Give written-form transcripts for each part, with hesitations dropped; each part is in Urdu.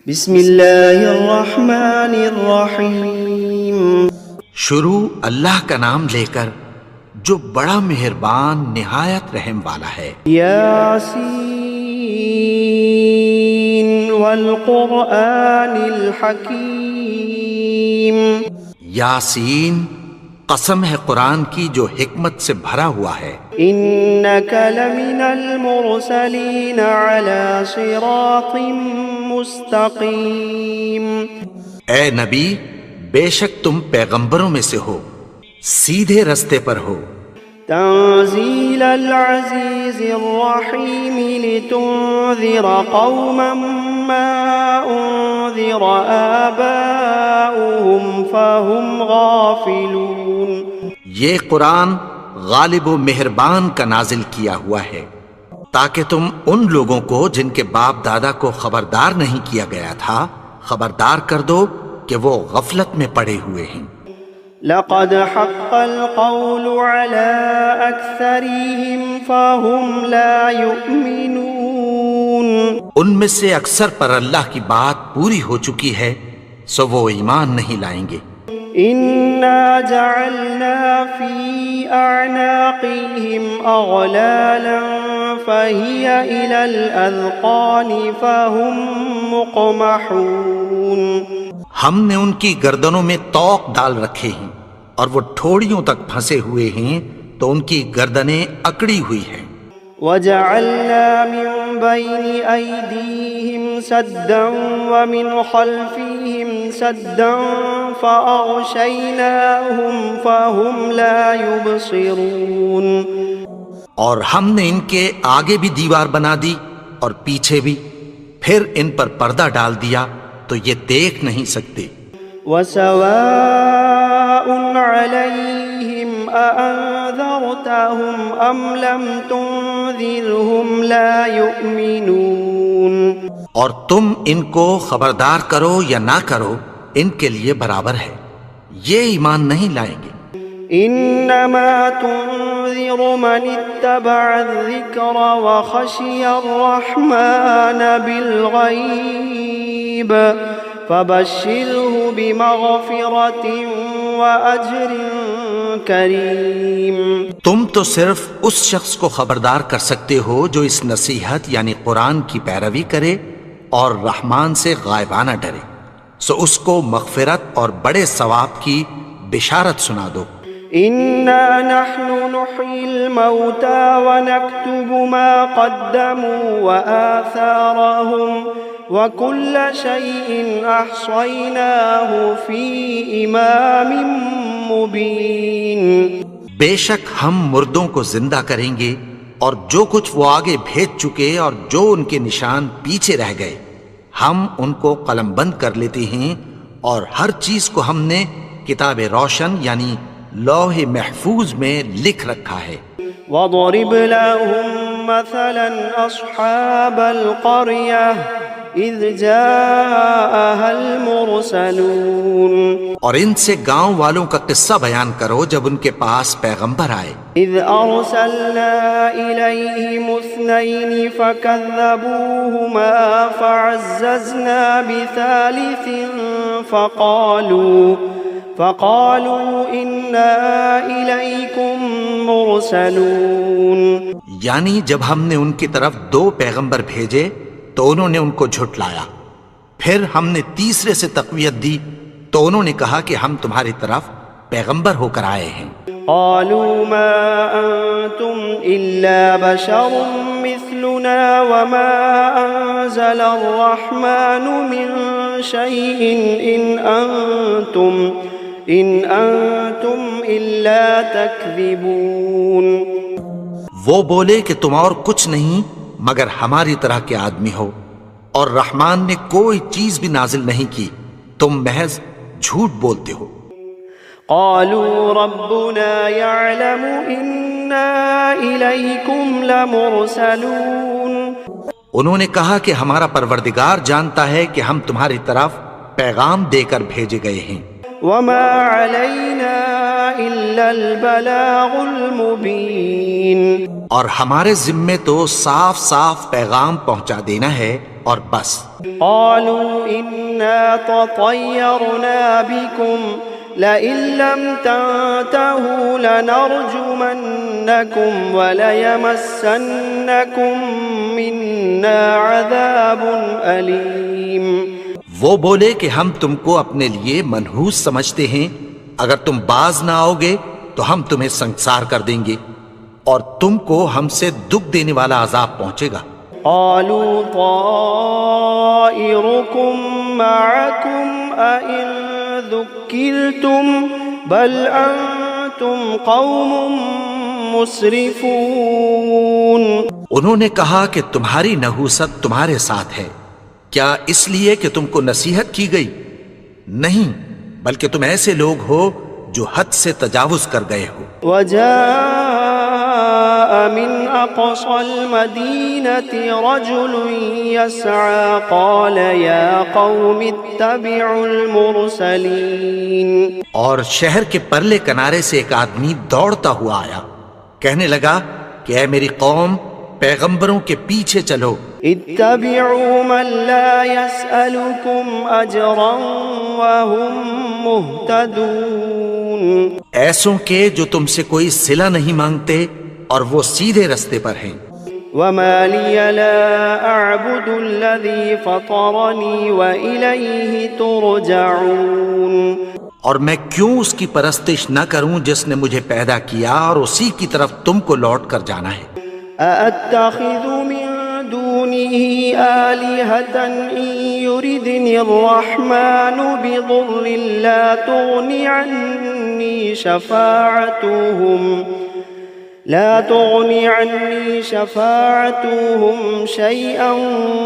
بسم اللہ الرحمن الرحیم۔ شروع اللہ کا نام لے کر جو بڑا مہربان نہایت رحم والا ہے۔ یاسین والقرآن الحکیم۔ یاسین، قسم ہے قرآن کی جو حکمت سے بھرا ہوا ہے۔ انک لمن المرسلین علی صراط مستقیم۔ اے نبی، بے شک تم پیغمبروں میں سے ہو، سیدھے رستے پر ہو۔ تنزیل العزیز الرحیم لتنذر قوما ما انذر آباؤهم فهم غافلون۔ یہ قرآن غالب و مہربان کا نازل کیا ہوا ہے تاکہ تم ان لوگوں کو جن کے باپ دادا کو خبردار نہیں کیا گیا تھا خبردار کر دو کہ وہ غفلت میں پڑے ہوئے ہیں۔ لقد حق القول على أكثرهم فهم لا يؤمنون۔ ان میں سے اکثر پر اللہ کی بات پوری ہو چکی ہے سو وہ ایمان نہیں لائیں گے۔ إنا جعلنا في أعناقهم أغلالا فهي إلى الأذقان فهم مقمحون۔ ہم نے ان کی گردنوں میں طوق ڈال رکھے ہیں اور وہ ٹھوڑیوں تک پھنسے ہوئے ہیں تو ان کی گردنیں اکڑی ہوئی ہیں۔ وجعلنا من بين أيديهم سدا ومن خلفهم سدا فأغشيناهم فهم لا يبصرون۔ اور ہم نے ان کے آگے بھی دیوار بنا دی اور پیچھے بھی، پھر ان پر پردہ ڈال دیا تو یہ دیکھ نہیں سکتے۔ وسواء عليهم أأنذرتهم أم لم تنذرهم لا يؤمنون۔ اور تم ان کو خبردار کرو یا نہ کرو ان کے لیے برابر ہے، یہ ایمان نہیں لائیں گے۔ انما تنذر من اتبع الذکر وخشی الرحمن بالغیب فبشرہ بمغفرۃ واجر کریم۔ تم تو صرف اس شخص کو خبردار کر سکتے ہو جو اس نصیحت یعنی قرآن کی پیروی کرے اور رحمان سے غائبانہ ڈرے، سو اس کو مغفرت اور بڑے ثواب کی بشارت سنا دو۔ انا نحن نحيي الموتى ونكتب ما قدموا وآثارهم وكل شيء احصيناه في امام مبين۔ بے شک ہم مردوں کو زندہ کریں گے اور جو کچھ وہ آگے بھیج چکے اور جو ان کے نشان پیچھے رہ گئے ہم ان کو قلم بند کر لیتے ہیں، اور ہر چیز کو ہم نے کتاب روشن یعنی لوح محفوظ میں لکھ رکھا ہے۔ وَضْرِبْ لَهُمْ مَثَلًا أَصْحَابَ الْقَرْيَةِ إِذْ جَاءَهَا الْمُرْسَلُونَ۔ اور ان سے گاؤں والوں کا قصہ بیان کرو جب ان کے پاس پیغمبر آئے۔ إِذْ أَرْسَلْنَا إِلَيْهِمُ اثْنَيْنِ فَكَذَّبُوهُمَا فَعَزَّزْنَا بِثَالِثٍ فقالوا انا الیکم مرسلون۔ یعنی جب ہم نے ان کی طرف 2 پیغمبر بھیجے تو انہوں نے ان کو جھٹلایا، پھر ہم نے تیسرے سے تقویت دی تو انہوں نے کہا کہ ہم تمہاری طرف پیغمبر ہو کر آئے ہیں۔ قالوا ما انتم الا بشر مثلنا وما انزل الرحمن من شيء ان انتم الا تکذبون۔ وہ بولے کہ تم اور کچھ نہیں مگر ہماری طرح کے آدمی ہو، اور رحمان نے کوئی چیز بھی نازل نہیں کی، تم محض جھوٹ بولتے ہو۔ قالوا ربنا يعلم انا الیکم لمرسلون۔ انہوں نے کہا کہ ہمارا پروردگار جانتا ہے کہ ہم تمہاری طرف پیغام دے کر بھیجے گئے ہیں۔ وما علينا إلا البلاغ المبين۔ اور ہمارے ذمے تو صاف صاف پیغام پہنچا دینا ہے اور بس۔ قالوا إنا تطيرنا بكم لئن لم تنتهوا لنرجمنكم وليمسنكم منا عذاب أليم۔ وہ بولے کہ ہم تم کو اپنے لیے منحوس سمجھتے ہیں، اگر تم باز نہ آؤ گے تو ہم تمہیں سنگسار کر دیں گے اور تم کو ہم سے دکھ دینے والا عذاب پہنچے گا۔ قالوا طائركم معكم أئن ذكرتم بل أنتم قوم مسرفون۔ انہوں نے کہا کہ تمہاری نحوست تمہارے ساتھ ہے، کیا اس لیے کہ تم کو نصیحت کی گئی؟ نہیں، بلکہ تم ایسے لوگ ہو جو حد سے تجاوز کر گئے ہو۔ وجاء من أقصى المدينة رجل يسعى قال يا قوم اتبعوا المرسلين۔ اور شہر کے پرلے کنارے سے ایک آدمی دوڑتا ہوا آیا، کہنے لگا کہ اے میری قوم، پیغمبروں کے پیچھے چلو۔ اتبعوا من لا يسألكم أجرا وهم مهتدون۔ ایسوں کے جو تم سے کوئی صلہ نہیں مانگتے اور وہ سیدھے رستے پر ہیں۔ وما لي لا أعبد الذي فطرني وإليه ترجعون۔ اور میں کیوں اس کی پرستش نہ کروں جس نے مجھے پیدا کیا اور اسی کی طرف تم کو لوٹ کر جانا ہے۔ أأتخذ من دونه آلهة إن يردني الرحمن بضر لا تغني عني شفاعتهم شيئا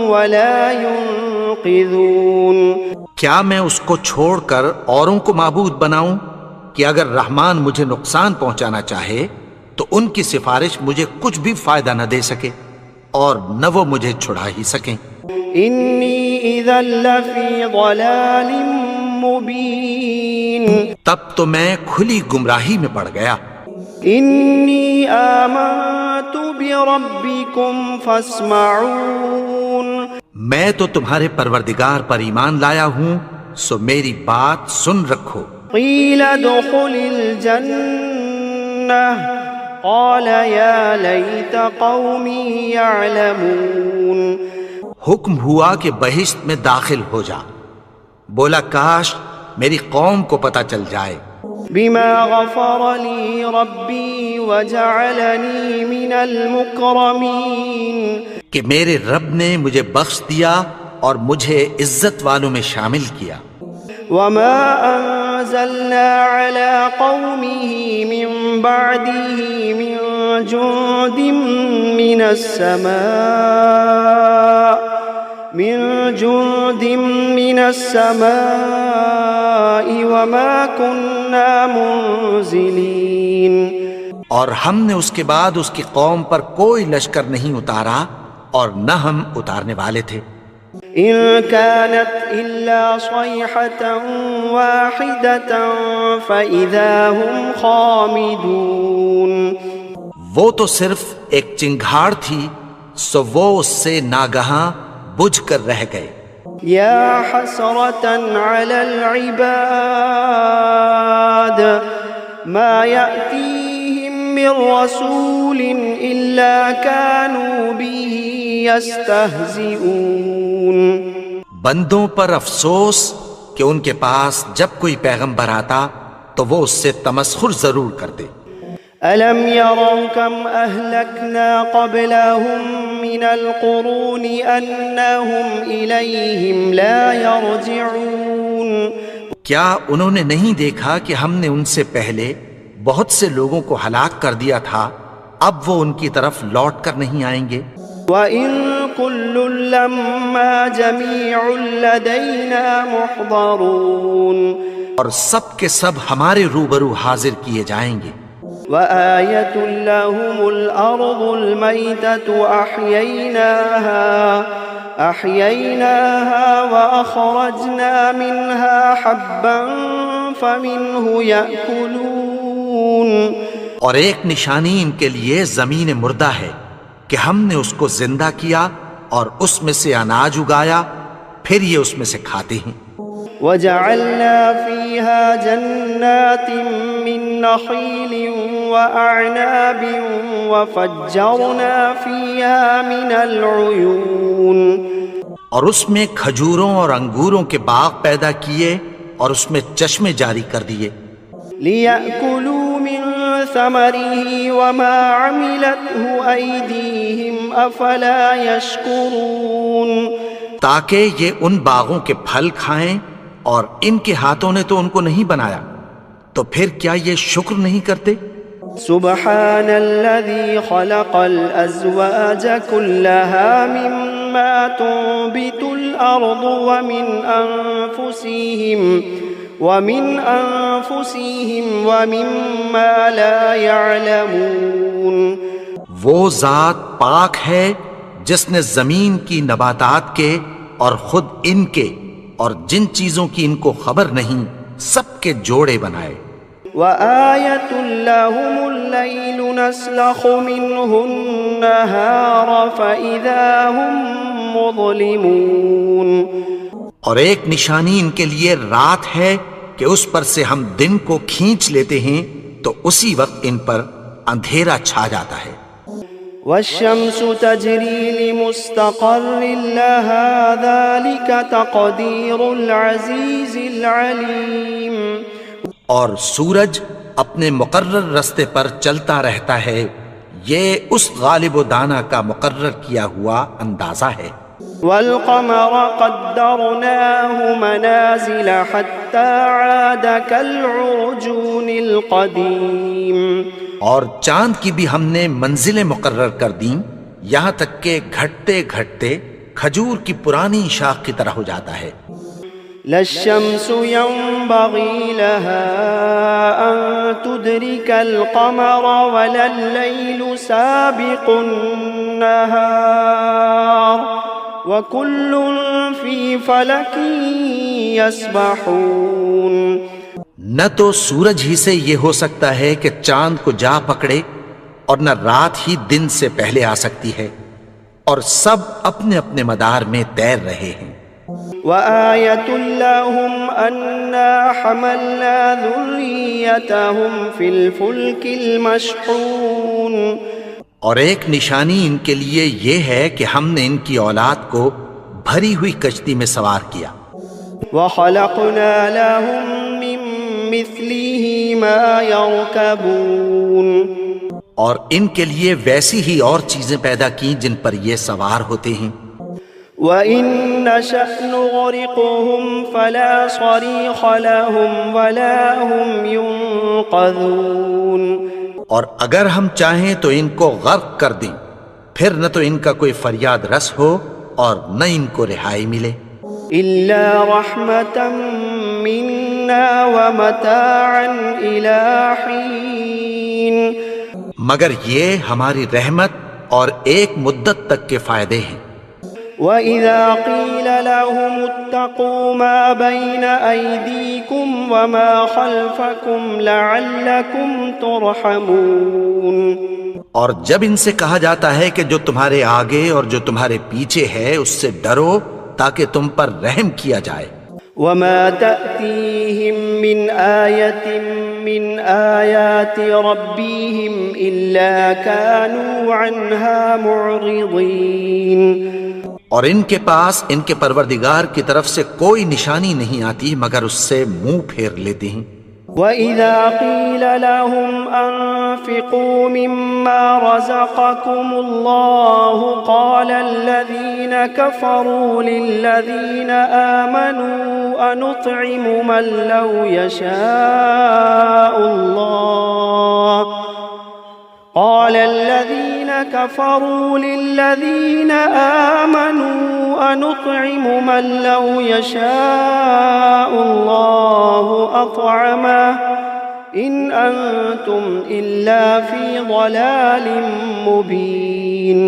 ولا ينقذون۔ کیا میں اس کو چھوڑ کر اوروں کو معبود بناؤں کہ اگر رحمان مجھے نقصان پہنچانا چاہے تو ان کی سفارش مجھے کچھ بھی فائدہ نہ دے سکے اور نہ وہ مجھے چھڑا ہی سکیں۔ انی اذا لفی ضلال مبین۔ تب تو میں کھلی گمراہی میں پڑ گیا۔ انی آمنت بربکم فاسمعون۔ میں تو تمہارے پروردگار پر ایمان لایا ہوں، سو میری بات سن رکھو۔ قیل ادخل الجنہ قال یا لیت قومی یعلمون۔ حکم ہوا کہ بہشت میں داخل ہو جا، بولا کاش میری قوم کو پتہ چل جائے۔ بما غفر لی ربی وجعلنی من المکرمین۔ کہ میرے رب نے مجھے بخش دیا اور مجھے عزت والوں میں شامل کیا۔ وما انزلنا على قومه من بعده من جند من السماء وما كنا منزلين۔ اور ہم نے اس کے بعد اس کی قوم پر کوئی لشکر نہیں اتارا اور نہ ہم اتارنے والے تھے۔ إن كانت إلا صيحة واحدة فإذا هم خامدون۔ وہ تو صرف ایک چنگھاڑ تھی، سو وہ اس سے ناگہاں بجھ کر رہ گئے۔ يا حسرة على العباد ما يأتيهم من رسول إلا كانوا به يستهزئون۔ بندوں پر افسوس کہ ان کے پاس جب کوئی پیغمبر آتا تو وہ اس سے تمسخر ضرور کرتے۔ ألم يروا كم أهلكنا قبلهم من القرون أنهم إليهم لا يرجعون۔ کیا انہوں نے نہیں دیکھا کہ ہم نے ان سے پہلے بہت سے لوگوں کو ہلاک کر دیا تھا، اب وہ ان کی طرف لوٹ کر نہیں آئیں گے۔ وَإِن كُلٌّ لَّمَّا جَمِيعٌ لَّدَيْنَا مُحْضَرُونَ۔ اور سب کے سب ہمارے روبرو حاضر کیے جائیں گے۔ وَآيَةٌ لَّهُمُ الْأَرْضُ الْمَيْتَةُ أَحْيَيْنَاهَا وَأَخْرَجْنَا مِنْهَا حَبًّا فَمِنْهُ يَأْكُلُونَ۔ اور ایک نشانی ان کے لیے زمین مردہ ہے کہ ہم نے اس کو زندہ کیا اور اس میں سے اناج اگایا پھر یہ اس میں سے کھاتے ہیں۔ وجعلنا فيها جنات من نخيل وأعناب وفجرنا فيها من العيون، اور اس میں کھجوروں اور انگوروں کے باغ پیدا کیے اور اس میں چشمے جاری کر دیے، ليأكلوا من ثمره وما عملته أيديهم أفلا يشكرون، تاکہ یہ ان باغوں کے پھل کھائیں اور ان کے ہاتھوں نے تو ان کو نہیں بنایا، تو پھر کیا یہ شکر نہیں کرتے؟ سبحان الذي خلق الأزواج كلها مما تنبت الأرض ومن أنفسهم ومما لا يعلمون، وہ ذات پاک ہے جس نے زمین کی نباتات کے اور خود ان کے اور جن چیزوں کی ان کو خبر نہیں سب کے جوڑے بنائے۔ وآية لهم الليل نسلخ منه النهار فإذا هم مظلمون، اور ایک نشانی ان کے لیے رات ہے کہ اس پر سے ہم دن کو کھینچ لیتے ہیں تو اسی وقت ان پر اندھیرا چھا جاتا ہے۔ والشمس تجري لمستقر لها ذلك تقدير العزيز العليم، اور سورج اپنے مقرر رستے پر چلتا رہتا ہے، یہ اس غالب و دانا کا مقرر کیا ہوا اندازہ ہے۔ والقمر قدرناه منازل حتى عاد كالعرجون القديم، اور چاند کی بھی ہم نے منزلیں مقرر کر دیں یہاں تک کہ گھٹتے گھٹتے کھجور کی پرانی شاخ کی طرح ہو جاتا ہے۔ لا الشمس ينبغي لها أن تدرك القمر ولا الليل سابق النهار وكل في فلك يسبحون، نہ تو سورج ہی سے یہ ہو سکتا ہے کہ چاند کو جا پکڑے اور نہ رات ہی دن سے پہلے آ سکتی ہے، اور سب اپنے اپنے مدار میں تیر رہے ہیں۔ وآية لهم أنا حملنا ذريتهم في الفلك المشحون، اور ایک نشانی ان کے لیے یہ ہے کہ ہم نے ان کی اولاد کو بھری ہوئی کشتی میں سوار کیا۔ وخلقنا لهم من مثله ما يركبون، اور ان کے لیے ویسی ہی اور چیزیں پیدا کی جن پر یہ سوار ہوتے ہیں۔ وَإِن نَّشَأْ نُغْرِقْهُمْ فَلَا صَرِيخَ لَهُمْ وَلَا هُمْ يُنقَذُونَ، اور اگر ہم چاہیں تو ان کو غرق کر دیں، پھر نہ تو ان کا کوئی فریاد رس ہو اور نہ ان کو رہائی ملے۔ إِلَّا رَحْمَةً مِّنَّا وَمَتَاعًا إِلَىٰ حِينٍ، مگر یہ ہماری رحمت اور ایک مدت تک کے فائدے ہیں۔ وَإِذَا قِيلَ لَهُمُ اتَّقُوا مَا بَيْنَ أَيْدِيكُمْ وَمَا خَلْفَكُمْ لَعَلَّكُمْ تُرْحَمُونَ، اور جب ان سے کہا جاتا ہے کہ جو تمہارے آگے اور جو تمہارے پیچھے ہے اس سے ڈرو تاکہ تم پر رحم کیا جائے۔ وَمَا تَأْتِيهِم مِّنْ آيَةٍ مِّنْ آيَاتِ رَبِّهِمْ إِلَّا كَانُوا عَنْهَا مُعْرِضِينَ، اور ان کے پاس ان کے پروردگار کی طرف سے کوئی نشانی نہیں آتی مگر اس سے منہ پھیر لیتے ہیں۔ وَإِذَا قِيلَ لَهُمْ أَنفِقُوا مِمَّا رَزَقَكُمُ اللَّهُ قَالَ الَّذِينَ كَفَرُوا لِلَّذِينَ آمَنُوا أَنُطْعِمُ مَن لَّوْ يَشَاءُ اللَّهُ قال الذين كفروا للذين آمنوا أنطعم من لو يشاء الله أطعمه إن أنتم إلا في ضلال مبين۔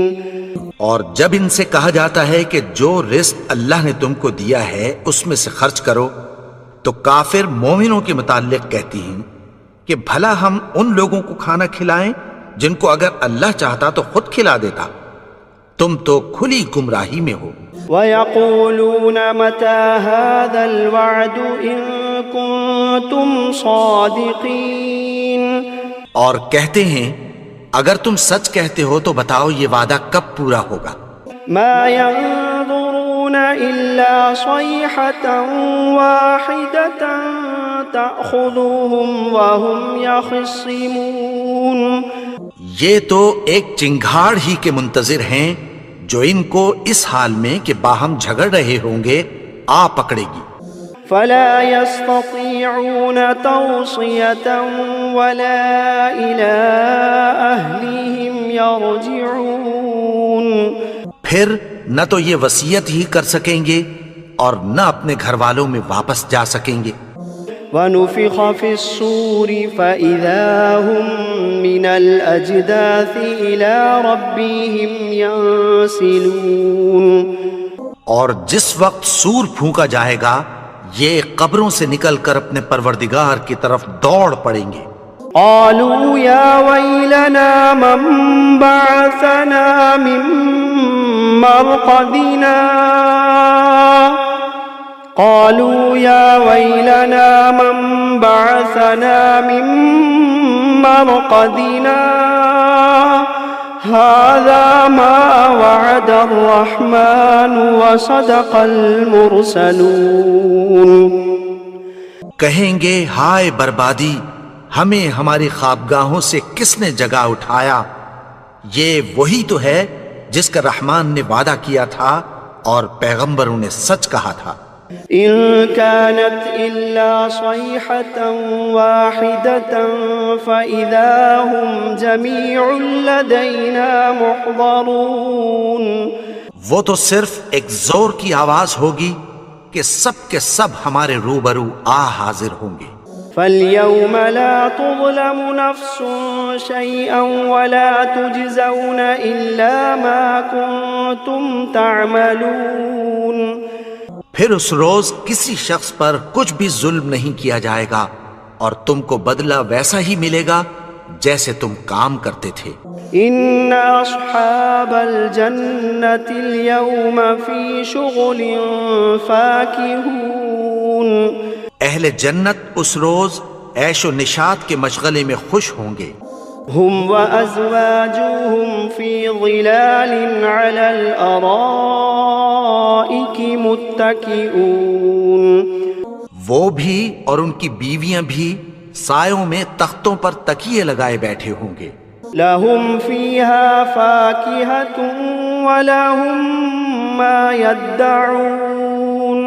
اور جب ان سے کہا جاتا ہے کہ جو رزق اللہ نے تم کو دیا ہے اس میں سے خرچ کرو تو کافر مومنوں کے متعلق کہتی ہیں کہ بھلا ہم ان لوگوں کو کھانا کھلائیں جن کو اگر اللہ چاہتا تو خود کھلا دیتا، تم تو کھلی گمراہی میں ہو۔ وَيَقُولُونَ مَتَى هَذَا الْوَعْدُ إِن كُنتُمْ صَادِقِينَ، اور کہتے ہیں اگر تم سچ کہتے ہو تو بتاؤ یہ وعدہ کب پورا ہوگا۔ مَا يَنظُرُونَ إِلَّا صَيْحَةً وَاحِدَةً تَأْخُذُهُمْ وَهُمْ يَخِصِّمُونَ، یہ تو ایک چنگھاڑ ہی کے منتظر ہیں جو ان کو اس حال میں کہ باہم جھگڑ رہے ہوں گے آ پکڑے گی۔ فَلَا يَسْتَطِيعُونَ تَوْصِيَةً وَلَا إِلَىٰ أَهْلِهِمْ يَرْجِعُونَ، پھر نہ تو یہ وصیت ہی کر سکیں گے اور نہ اپنے گھر والوں میں واپس جا سکیں گے۔ وَنُفِخَ فِي الصُّورِ فَإِذَا هُم مِّنَ الْأَجْدَاثِ إِلَىٰ رَبِّهِمْ يَنسِلُونَ، اور جس وقت سور پھونکا جائے گا یہ قبروں سے نکل کر اپنے پروردگار کی طرف دوڑ پڑیں گے۔ قالوا يا ويلنا من بعثنا من مرقدنا، قالوا يا ويلنا من بعثنا من مرقدنا هذا ما وعد الرحمن وصدق المرسلون۔ کہیں گے ہائے بربادی، ہمیں ہماری خوابگاہوں سے کس نے جگا اٹھایا؟ یہ وہی تو ہے جس کا رحمان نے وعدہ کیا تھا اور پیغمبروں نے سچ کہا تھا۔ إن كانت إلا صيحة واحدة فإذا هم جميع لدينا محضرون، وہ تو صرف ایک زور کی آواز ہوگی کہ سب کے سب ہمارے روبرو حاضر ہوں گے۔ فَالْيَوْمَ لَا تُظْلَمُ نَفْسٌ شَيْئًا وَلَا تُجْزَوْنَ إِلَّا مَا كُنتُمْ تَعْمَلُونَ، پھر اس روز کسی شخص پر کچھ بھی ظلم نہیں کیا جائے گا اور تم کو بدلہ ویسا ہی ملے گا جیسے تم کام کرتے تھے۔ إِنَّ أَصْحَابَ الْجَنَّةِ الْيَوْمَ فِي شُغُلٍ فَاكِهُونَ، اہل جنت اس روز عیش و نشاط کے مشغلے میں خوش ہوں گے۔ هم وأزواجهم في ظلال على الأرائك متكئون، وہ بھی اور ان کی بیویاں بھی سایوں میں تختوں پر تکیے لگائے بیٹھے ہوں گے۔ لهم فيها فاكهة ولهم ما يدعون،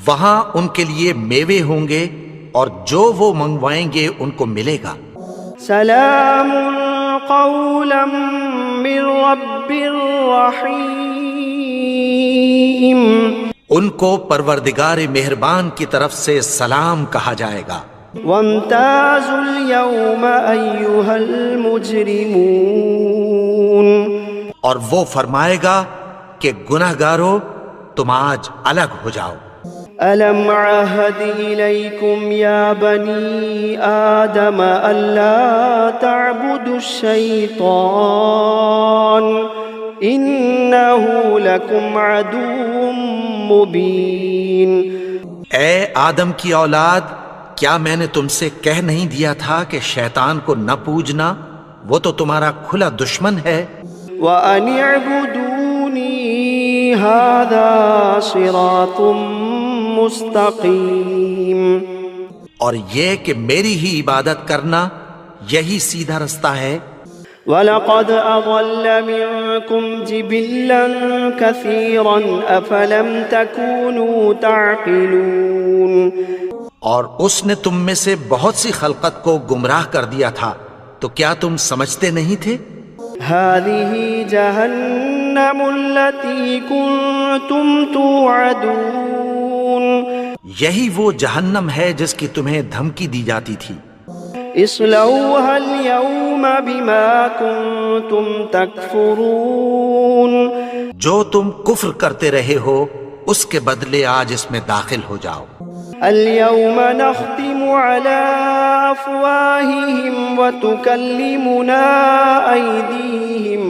وہاں ان کے لیے میوے ہوں گے اور جو وہ منگوائیں گے ان کو ملے گا۔ سلام قولا من رب رحیم، ان کو پروردگار مہربان کی طرف سے سلام کہا جائے گا۔ وامتازوا اليوم أيها المجرمون، اور وہ فرمائے گا کہ گنہگارو تم آج الگ ہو جاؤ۔ ألم عهد إليكم يا بني آدم ألا تعبدوا الشيطان إنه لكم عدو مبين۔ اے آدم کی اولاد، کیا میں نے تم سے کہہ نہیں دیا تھا کہ شیطان کو نہ پوجنا، وہ تو تمہارا کھلا دشمن ہے۔ وَأَنِ اعْبُدُونِي هَذَا صِرَاطٌ مستقیم، اور یہ کہ میری ہی عبادت کرنا یہی سیدھا رستہ ہے۔ وَلَقَدْ أَضَلَّ مِنكُمْ جِبِلًّا كَثِيرًا أَفَلَمْ تَكُونُوا تَعْقِلُونَ، اور اس نے تم میں سے بہت سی خلقت کو گمراہ کر دیا تھا، تو کیا تم سمجھتے نہیں تھے؟ هَذِهِ جَهَنَّمُ الَّتِي كُنتُمْ تُوعَدُونَ، یہی وہ جہنم ہے جس کی تمہیں دھمکی دی جاتی تھی۔ اصلوها اليوم بما كنتم تكفرون، جو تم کفر کرتے رہے ہو اس کے بدلے آج اس میں داخل ہو جاؤ۔ اليوم نختم على أفواههم وتكلمنا أيديهم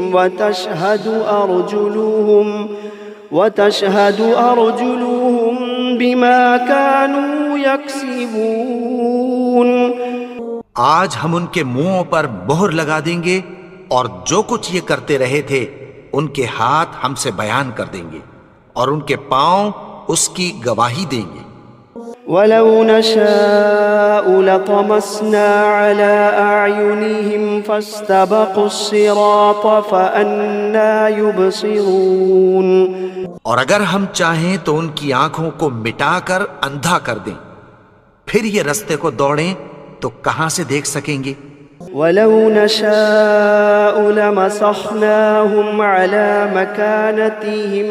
وتشهد أرجلهم بما كانوا يكسبون. آج ہم ان کے منہوں پر مہر لگا دیں گے اور جو کچھ یہ کرتے رہے تھے ان کے ہاتھ ہم سے بیان کر دیں گے اور ان کے پاؤں اس کی گواہی دیں گے. وَلَوْ نَشَاءُ لَطَمَسْنَا عَلَىٰ أَعْيُنِهِمْ فَاسْتَبَقُوا الصِّرَاطَ فَأَنَّىٰ يُبْصِرُونَ. اور اگر ہم چاہیں تو ان کی آنکھوں کو مٹا کر اندھا کر دیں، پھر یہ رستے کو دوڑیں تو کہاں سے دیکھ سکیں گے؟ وَلَوْ نَشَاءُ لَمَسَخْنَاهُمْ عَلَىٰ مَكَانَتِهِمْ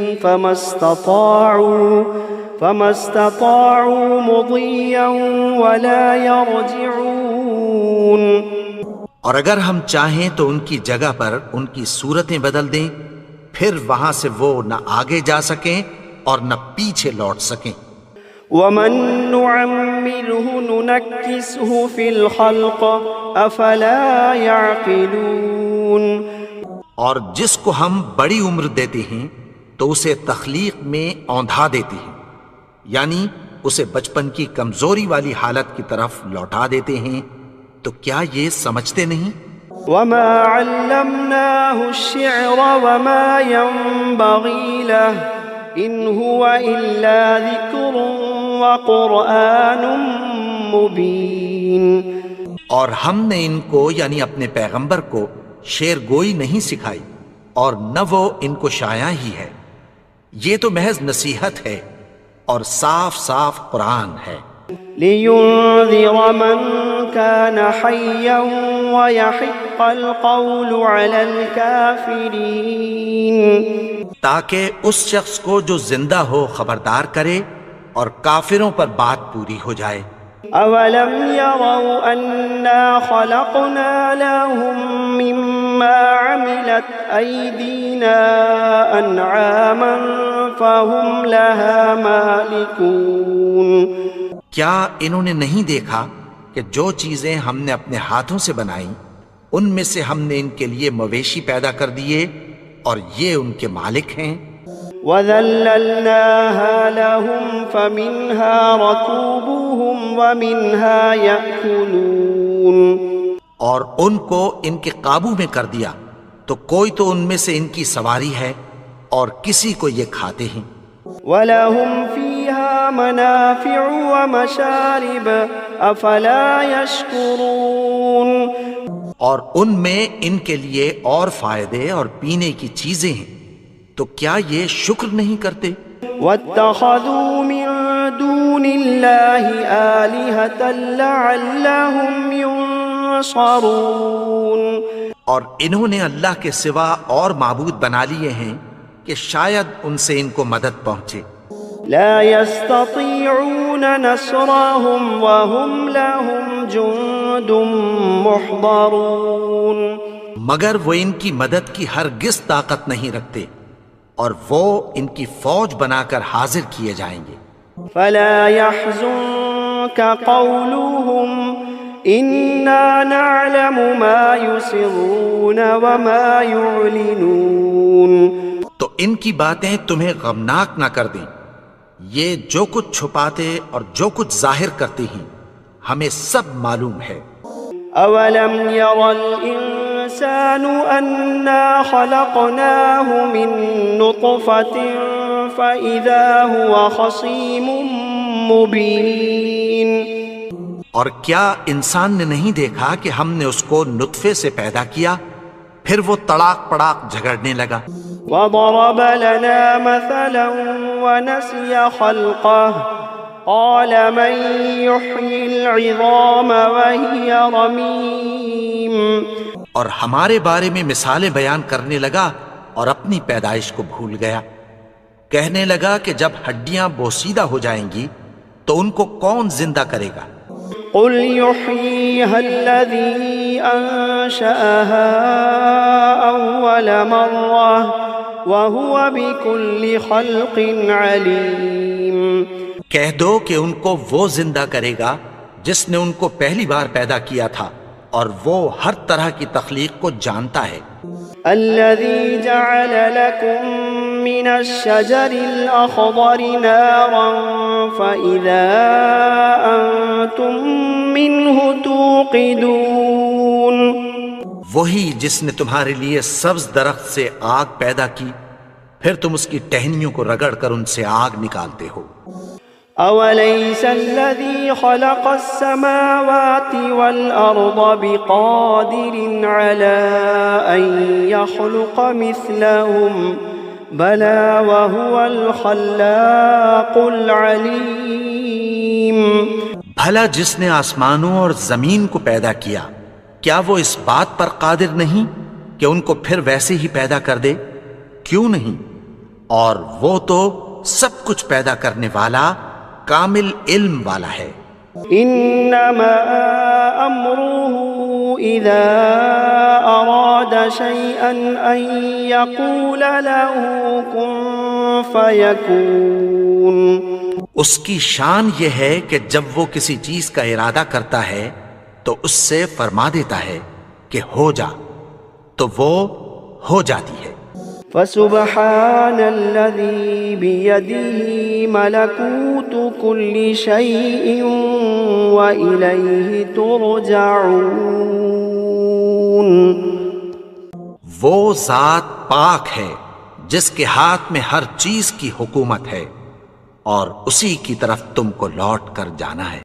فَمَا اسْتَطَاعُوا مُضِيًّا وَلَا يَرْجِعُونَ. اور اگر ہم چاہیں تو ان کی جگہ پر ان کی صورتیں بدل دیں، پھر وہاں سے وہ نہ آگے جا سکیں اور نہ پیچھے لوٹ سکیں. وَمَن نُّعَمِّرْهُ نُنَكِّسْهُ فِي الْخَلْقِ أَفَلَا يَعْقِلُونَ. اور جس کو ہم بڑی عمر دیتے ہیں تو اسے تخلیق میں اوندھا دیتے ہیں، یعنی اسے بچپن کی کمزوری والی حالت کی طرف لوٹا دیتے ہیں، تو کیا یہ سمجھتے نہیں؟ وَمَا عَلَّمْنَاهُ الشِّعْرَ وَمَا يَنبَغِي لَهُ إِنْ هُوَ إِلَّا ذِكْرٌ وَقُرْآنٌ مُبِينٌ. اور ہم نے ان کو یعنی اپنے پیغمبر کو شعر گوئی نہیں سکھائی اور نہ وہ ان کو شایع ہی ہے، یہ تو محض نصیحت ہے اور صاف صاف قرآن ہے. لِيُنذِرَ مَن كَانَ حَيًّا وَيَحِقَّ الْقَوْلُ عَلَى الْكَافِرِينَ. تاکہ اس شخص کو جو زندہ ہو خبردار کرے اور کافروں پر بات پوری ہو جائے. أَوَلَمْ يَرَوْا أَنَّا خَلَقْنَا لَهُم مِّمَّا عَمِلَتْ أَيْدِينَا أَنْعَامًا فَهُمْ لَهَا مَالِكُونَ. کیا انہوں نے نہیں دیکھا کہ جو چیزیں ہم نے اپنے ہاتھوں سے بنائیں ان میں سے ہم نے ان کے لیے مویشی پیدا کر دیے اور یہ ان کے مالک ہیں. وَذَلَّلْنَاهَا لَهُمْ فَمِنْهَا رَكُوبُهُمْ وَمِنْهَا يَأْكُلُونَ. اور ان کو ان کے قابو میں کر دیا تو کوئی تو ان میں سے ان کی سواری ہے اور کسی کو یہ کھاتے ہیں. وَلَهُمْ فِيهَا مَنَافِعُ وَمَشَارِبُ أَفَلَا يَشْكُرُونَ. اور ان میں ان کے لیے اور فائدے اور پینے کی چیزیں ہیں، تو کیا یہ شکر نہیں کرتے؟ وَاتَّخَذُوا مِن دُونِ اللَّهِ آلِهَةً لَعَلَّهُمْ يُنصَرُونَ. اور انہوں نے اللہ کے سوا اور معبود بنا لیے ہیں کہ شاید ان سے ان کو مدد پہنچے. لا يستطيعون نصرهم وهم لهم جند محضرون. مگر وہ ان کی مدد کی ہرگز طاقت نہیں رکھتے اور وہ ان کی فوج بنا کر حاضر کیے جائیں گے. فلا يحزنك قولهم إنا نعلم ما يسرون وما يعلنون. تو ان کی باتیں تمہیں غمناک نہ کر دیں، یہ جو کچھ چھپاتے اور جو کچھ ظاہر کرتے ہیں ہمیں سب معلوم ہے. أولم ير الإنسان أنا خلقناه من نطفة فإذا هو خصيم مبين. اور کیا انسان نے نہیں دیکھا کہ ہم نے اس کو نطفے سے پیدا کیا پھر وہ تڑاک پڑاک جھگڑنے لگا. وضرب لنا مثلا ونسي خلقه قال من يحيي العظام وهي رميم. اور ہمارے بارے میں مثالیں بیان کرنے لگا اور اپنی پیدائش کو بھول گیا. کہنے لگا کہ جب ہڈیاں بوسیدہ ہو جائیں گی تو ان کو کون زندہ کرے گا؟ قل يحييها الذي أنشأها أول مرة وهو بكل خلق عليم. کہہ دو کہ ان کو وہ زندہ کرے گا جس نے ان کو پہلی بار پیدا کیا تھا اور وہ ہر طرح کی تخلیق کو جانتا ہے۔ الذي جعل لكم من الشجر الأخضر نارا فإذا أنتم منه توقدون، وہی جس نے تمہارے لیے سبز درخت سے آگ پیدا کی، پھر تم اس کی ٹہنیوں کو رگڑ کر ان سے آگ نکالتے ہو۔ أوليس الذي خلق السماوات والأرض بقادر على أن يخلق مثلهم بلى وهو الخلاق العليم۔ بھلا جس نے آسمانوں اور زمین کو پیدا کیا، کیا وہ اس بات پر قادر نہیں کہ ان کو پھر ویسے ہی پیدا کر دے؟ کیوں نہیں؟ اور وہ تو سب کچھ پیدا کرنے والا، کامل علم والا ہے۔ انما امره اذا اراد شيئا ان يقول له كن فيكون، اس کی شان یہ ہے کہ جب وہ کسی چیز کا ارادہ کرتا ہے تو اس سے فرما دیتا ہے کہ ہو جا، تو وہ ہو جاتی ہے۔ فسبحان الذي بيده ملكوت كل شيء وإليه ترجعون، وہ ذات پاک ہے جس کے ہاتھ میں ہر چیز کی حکومت ہے اور اسی کی طرف تم کو لوٹ کر جانا ہے۔